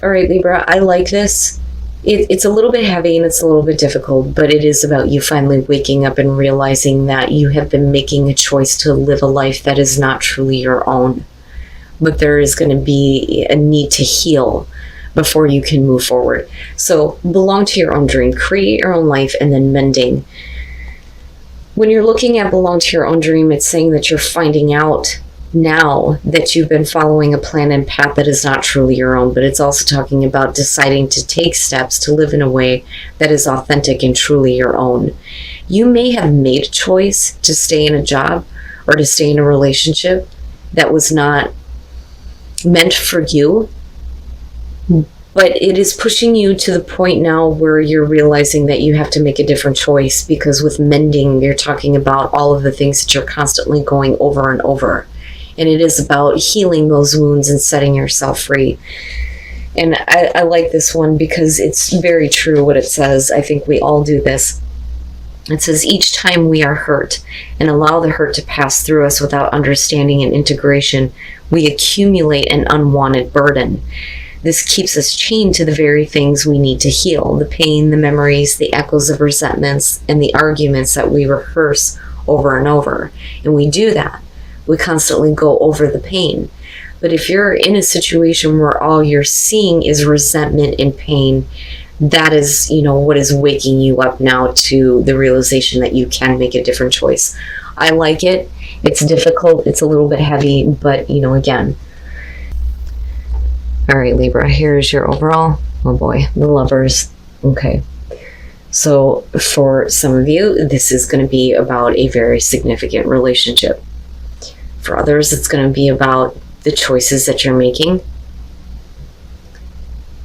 All right, Libra, I like this. It's a little bit heavy and it's a little bit difficult, but it is about you finally waking up and realizing that you have been making a choice to live a life that is not truly your own. But there is going to be a need to heal before you can move forward. So belong to your own dream, create your own life, and then mending. When you're looking at belong to your own dream, it's saying that you're finding out now that you've been following a plan and path that is not truly your own, but it's also talking about deciding to take steps to live in a way that is authentic and truly your own. You may have made a choice to stay in a job or to stay in a relationship that was not meant for you, but it is pushing you to the point now where you're realizing that you have to make a different choice, because with mending, you're talking about all of the things that you're constantly going over and over. And it is about healing those wounds and setting yourself free. And I like this one because it's very true what it says. I think we all do this. It says, each time we are hurt and allow the hurt to pass through us without understanding and integration, we accumulate an unwanted burden. This keeps us chained to the very things we need to heal: the pain, the memories, the echoes of resentments, and the arguments that we rehearse over and over. And we do that. We constantly go over the pain. But if you're in a situation where all you're seeing is resentment and pain, that is, what is waking you up now to the realization that you can make a different choice. I like it. It's difficult. It's a little bit heavy, but, again. All right, Libra, here's your overall. Oh boy, the Lovers. Okay. So for some of you, this is going to be about a very significant relationship. For others, it's going to be about the choices that you're making.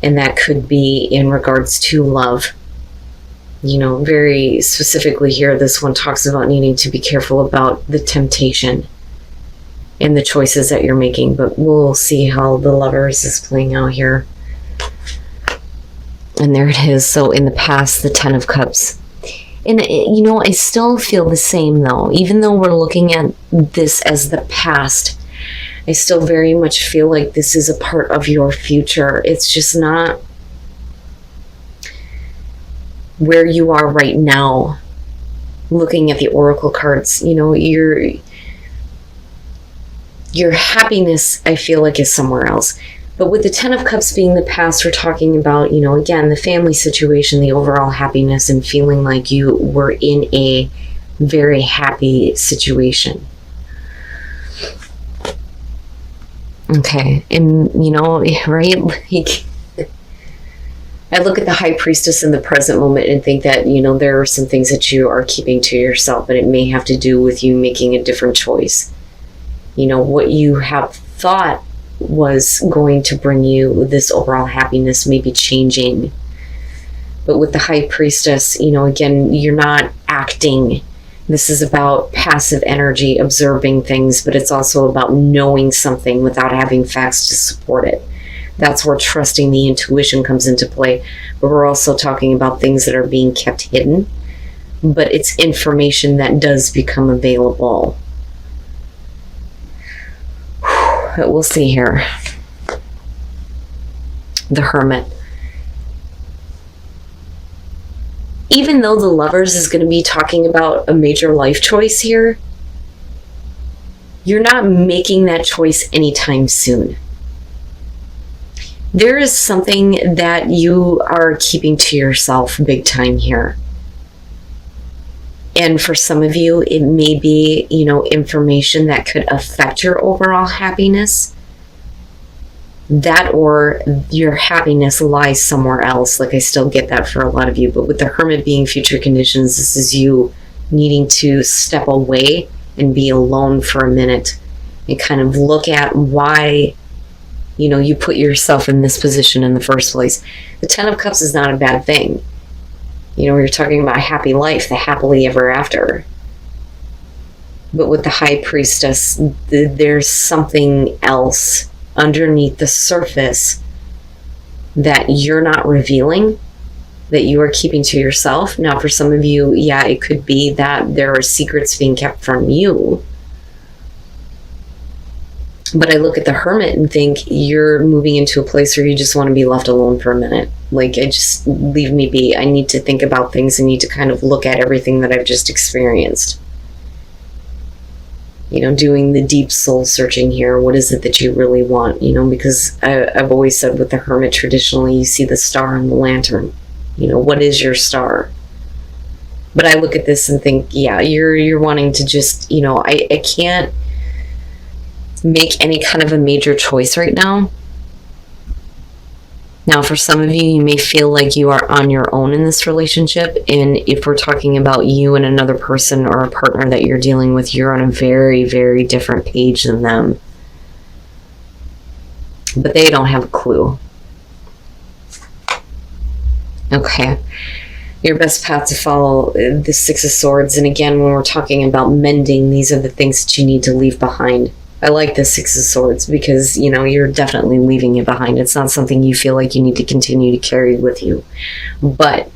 And that could be in regards to love. Very specifically here, this one talks about needing to be careful about the temptation and the choices that you're making. But we'll see how the Lovers is playing out here. And there it is. So in the past, the Ten of Cups. And, I still feel the same, though. Even though we're looking at this as the past, I still very much feel like this is a part of your future. It's just not where you are right now. Looking at the Oracle cards, your happiness, I feel like, is somewhere else. But with the Ten of Cups being the past, we're talking about, again, the family situation, the overall happiness, and feeling like you were in a very happy situation. Okay. And, right? I look at the High Priestess in the present moment and think that, there are some things that you are keeping to yourself, but it may have to do with you making a different choice. What you have thought was going to bring you this overall happiness may be changing. But with the High Priestess, again, you're not acting. This is about passive energy, observing things, but it's also about knowing something without having facts to support it. That's where trusting the intuition comes into play. But we're also talking about things that are being kept hidden, but it's information that does become available. We'll see here. The Hermit. Even though the Lovers is going to be talking about a major life choice here, you're not making that choice anytime soon. There is something that you are keeping to yourself big time here. And for some of you, it may be, information that could affect your overall happiness. That or your happiness lies somewhere else. Like, I still get that for a lot of you. But with the Hermit being future conditions, this is you needing to step away and be alone for a minute and kind of look at why, you put yourself in this position in the first place. The Ten of Cups is not a bad thing. You're talking about a happy life, the happily ever after. But with the High Priestess, there's something else underneath the surface that you're not revealing, that you are keeping to yourself. Now, for some of you, yeah, it could be that there are secrets being kept from you. But I look at the Hermit and think you're moving into a place where you just want to be left alone for a minute. Like, I just leave me be. I need to think about things. I need to kind of look at everything that I've just experienced. Doing the deep soul searching here. What is it that you really want? Because I've always said with the Hermit, traditionally, you see the star and the lantern. What is your star? But I look at this and think, yeah, you're wanting to just, I can't make any kind of a major choice right now. Now, for some of you, you may feel like you are on your own in this relationship. And if we're talking about you and another person or a partner that you're dealing with, you're on a very, very different page than them. But they don't have a clue. Okay. Your best path to follow, the Six of Swords. And again, when we're talking about mending, these are the things that you need to leave behind. I like the Six of Swords because, you're definitely leaving it behind. It's not something you feel like you need to continue to carry with you. But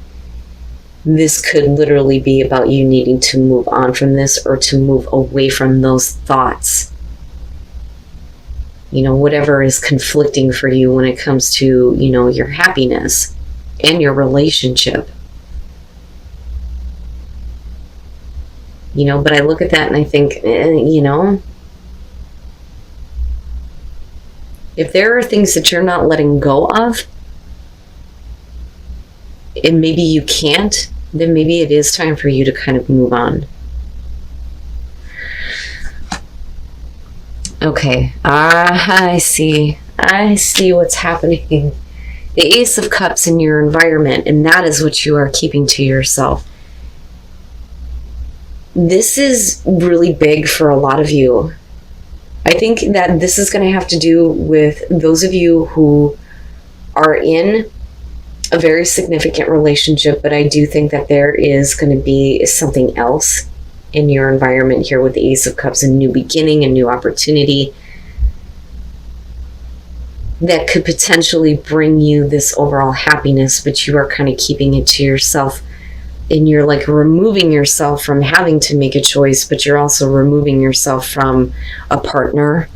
this could literally be about you needing to move on from this or to move away from those thoughts. Whatever is conflicting for you when it comes to, your happiness and your relationship. But I look at that and I think, if there are things that you're not letting go of, and maybe you can't, then maybe it is time for you to kind of move on. Okay, I see what's happening. The Ace of Cups in your environment, and that is what you are keeping to yourself. This is really big for a lot of you. I think that this is going to have to do with those of you who are in a very significant relationship, but I do think that there is going to be something else in your environment here with the Ace of Cups, a new beginning, a new opportunity that could potentially bring you this overall happiness, but you are kind of keeping it to yourself. And you're like removing yourself from having to make a choice, but you're also removing yourself from a partner.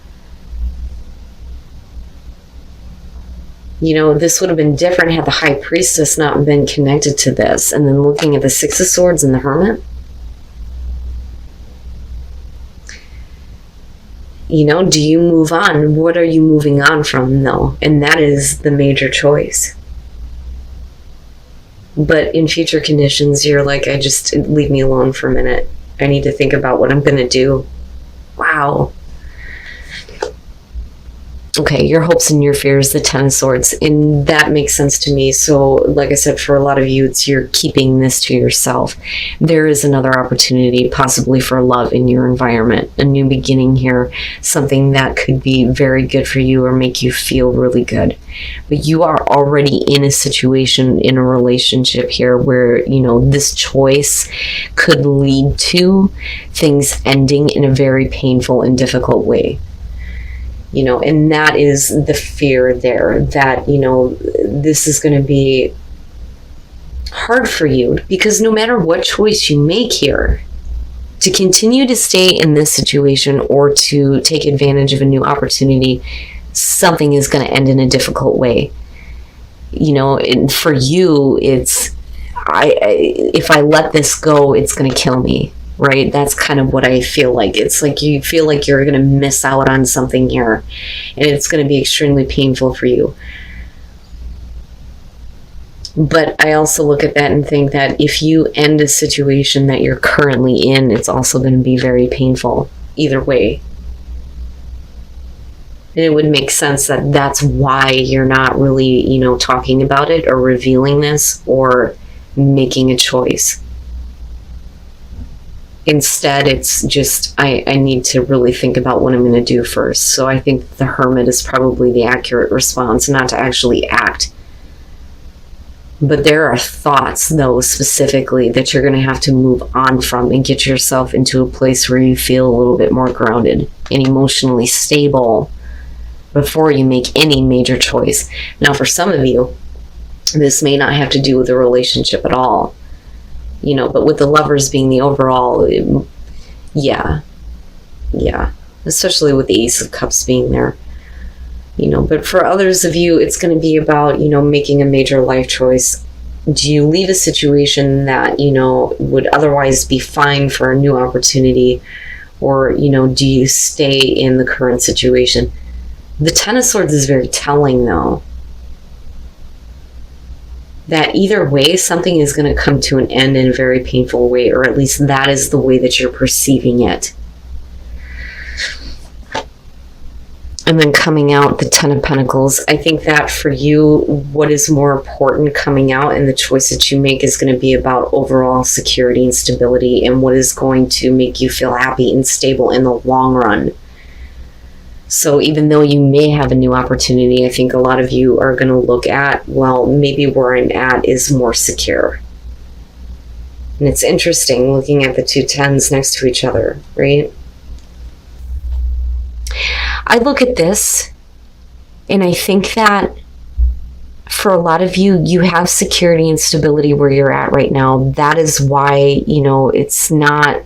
This would have been different had the High Priestess not been connected to this. And then looking at the Six of Swords and the Hermit. Do you move on? What are you moving on from, though? And that is the major choice. But in future conditions, you're like, leave me alone for a minute. I need to think about what I'm going to do. Wow. Okay, your hopes and your fears, the Ten of Swords, and that makes sense to me. So, like I said, for a lot of you, you're keeping this to yourself. There is another opportunity, possibly for love in your environment, a new beginning here, something that could be very good for you or make you feel really good. But you are already in a situation, in a relationship here where, this choice could lead to things ending in a very painful and difficult way. And that is the fear there, that, this is going to be hard for you, because no matter what choice you make here, to continue to stay in this situation or to take advantage of a new opportunity, something is going to end in a difficult way. And for you, it's, if I let this go, it's going to kill me. Right? That's kind of what I feel like. It's like you feel like you're going to miss out on something here, and it's going to be extremely painful for you. But I also look at that and think that if you end a situation that you're currently in, it's also going to be very painful either way. And it would make sense that that's why you're not really, talking about it or revealing this or making a choice. Instead, it's just, I need to really think about what I'm going to do first. So I think the Hermit is probably the accurate response, not to actually act. But there are thoughts, though, specifically, that you're going to have to move on from and get yourself into a place where you feel a little bit more grounded and emotionally stable before you make any major choice. Now, for some of you, this may not have to do with a relationship at all. But with the Lovers being the overall, yeah. especially with the Ace of Cups being there. But for others of you, it's going to be about, making a major life choice. Do you leave a situation that, would otherwise be fine for a new opportunity? Or, do you stay in the current situation? The Ten of Swords is very telling, though, that either way, something is going to come to an end in a very painful way, or at least that is the way that you're perceiving it. And then coming out, the Ten of Pentacles. I think that for you, what is more important coming out and the choice that you make is going to be about overall security and stability, and what is going to make you feel happy and stable in the long run. So even though you may have a new opportunity, I think a lot of you are going to look at, well, maybe where I'm at is more secure. And it's interesting looking at the two tens next to each other, right? I look at this and I think that for a lot of you, you have security and stability where you're at right now. That is why, it's not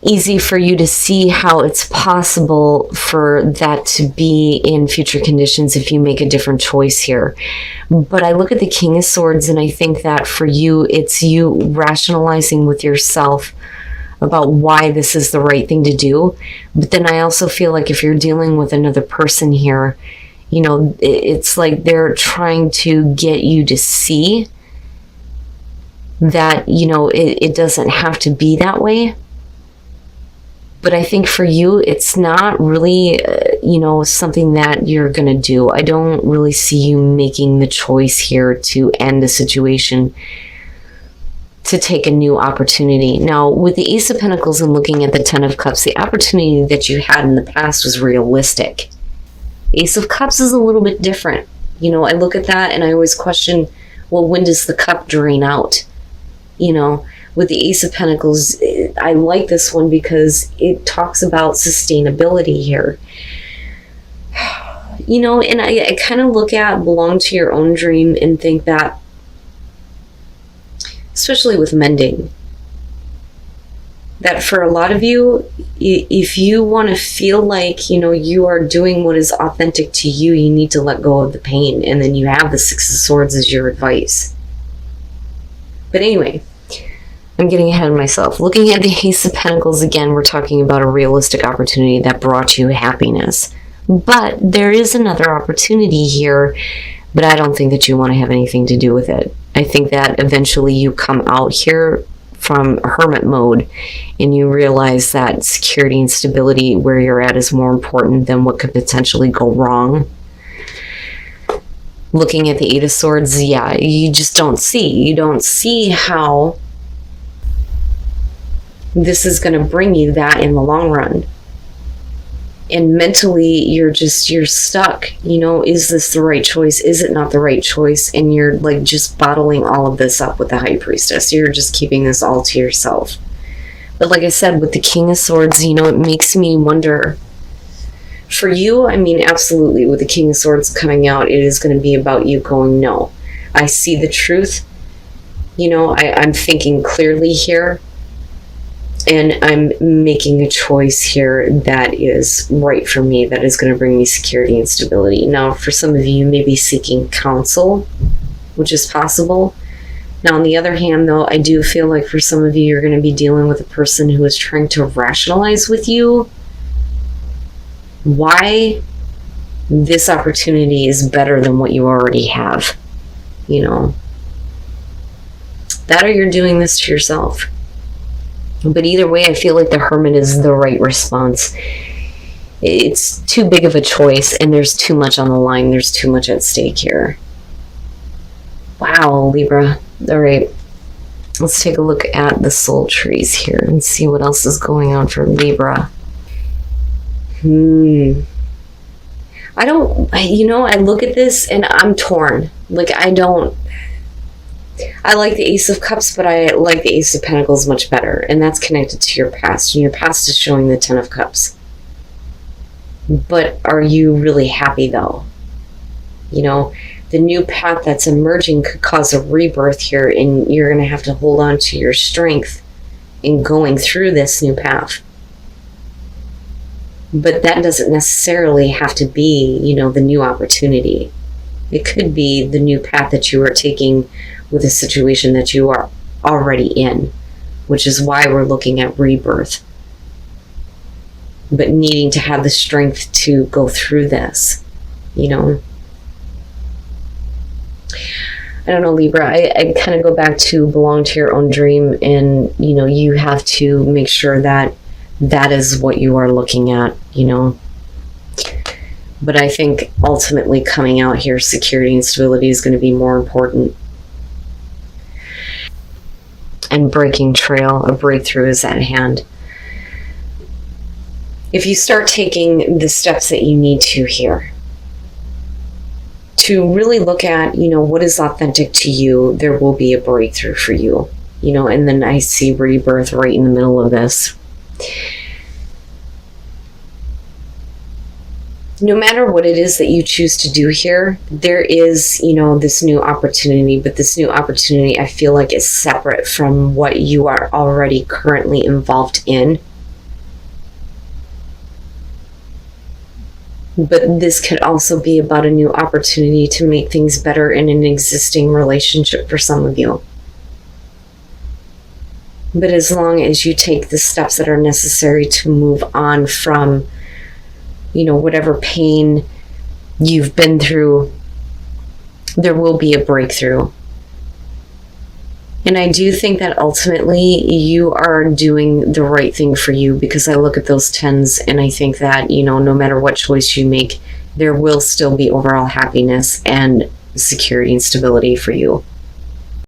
easy for you to see how it's possible for that to be in future conditions if you make a different choice here. But I look at the King of Swords and I think that for you, it's you rationalizing with yourself about why this is the right thing to do. But then I also feel like if you're dealing with another person here, it's like they're trying to get you to see that, it doesn't have to be that way. But I think for you, it's not really, something that you're going to do. I don't really see you making the choice here to end a situation, to take a new opportunity. Now, with the Ace of Pentacles and looking at the Ten of Cups, the opportunity that you had in the past was realistic. Ace of Cups is a little bit different. I look at that and I always question, well, when does the cup drain out? With the Ace of Pentacles, I like this one because it talks about sustainability here. And I kind of look at belong to your own dream and think that, especially with mending, that for a lot of you, if you want to feel like, you are doing what is authentic to you, you need to let go of the pain. And then you have the Six of Swords as your advice. But anyway, I'm getting ahead of myself. Looking at the Ace of Pentacles again, we're talking about a realistic opportunity that brought you happiness. But there is another opportunity here, but I don't think that you want to have anything to do with it. I think that eventually you come out here from hermit mode and you realize that security and stability where you're at is more important than what could potentially go wrong. Looking at the Eight of Swords, yeah, you just don't see. You don't see how this is going to bring you that in the long run. And mentally, you're stuck. Is this the right choice? Is it not the right choice? And you're like just bottling all of this up with the High Priestess. You're just keeping this all to yourself. But like I said, with the King of Swords, it makes me wonder. For you, absolutely, with the King of Swords coming out, it is going to be about you going, no, I see the truth. I'm thinking clearly here. And I'm making a choice here that is right for me, that is going to bring me security and stability. Now, for some of you, you may be seeking counsel, which is possible. Now, on the other hand, though, I do feel like for some of you, you're going to be dealing with a person who is trying to rationalize with you why this opportunity is better than what you already have. That or you're doing this to yourself. But either way, I feel like the Hermit is the right response. It's too big of a choice, and there's too much on the line. There's too much at stake here. Wow, Libra. All right. Let's take a look at the soul trees here and see what else is going on for Libra. I look at this and I'm torn. I like the Ace of Cups, but I like the Ace of Pentacles much better. And that's connected to your past. And your past is showing the Ten of Cups. But are you really happy, though? The new path that's emerging could cause a rebirth here. And you're going to have to hold on to your strength in going through this new path. But that doesn't necessarily have to be, the new opportunity. It could be the new path that you are taking with a situation that you are already in, which is why we're looking at rebirth. But needing to have the strength to go through this, I don't know, Libra, I kind of go back to belong to your own dream, and, you have to make sure that that is what you are looking at, But I think ultimately coming out here, security and stability is going to be more important. And breaking trail, a breakthrough is at hand. If you start taking the steps that you need to here, to really look at, what is authentic to you, there will be a breakthrough for you, and then I see rebirth right in the middle of this. No matter what it is that you choose to do here, there is, this new opportunity, but this new opportunity I feel like is separate from what you are already currently involved in. But this could also be about a new opportunity to make things better in an existing relationship for some of you. But as long as you take the steps that are necessary to move on from whatever pain you've been through, there will be a breakthrough. And I do think that ultimately you are doing the right thing for you, because I look at those 10s and I think that, no matter what choice you make, there will still be overall happiness and security and stability for you.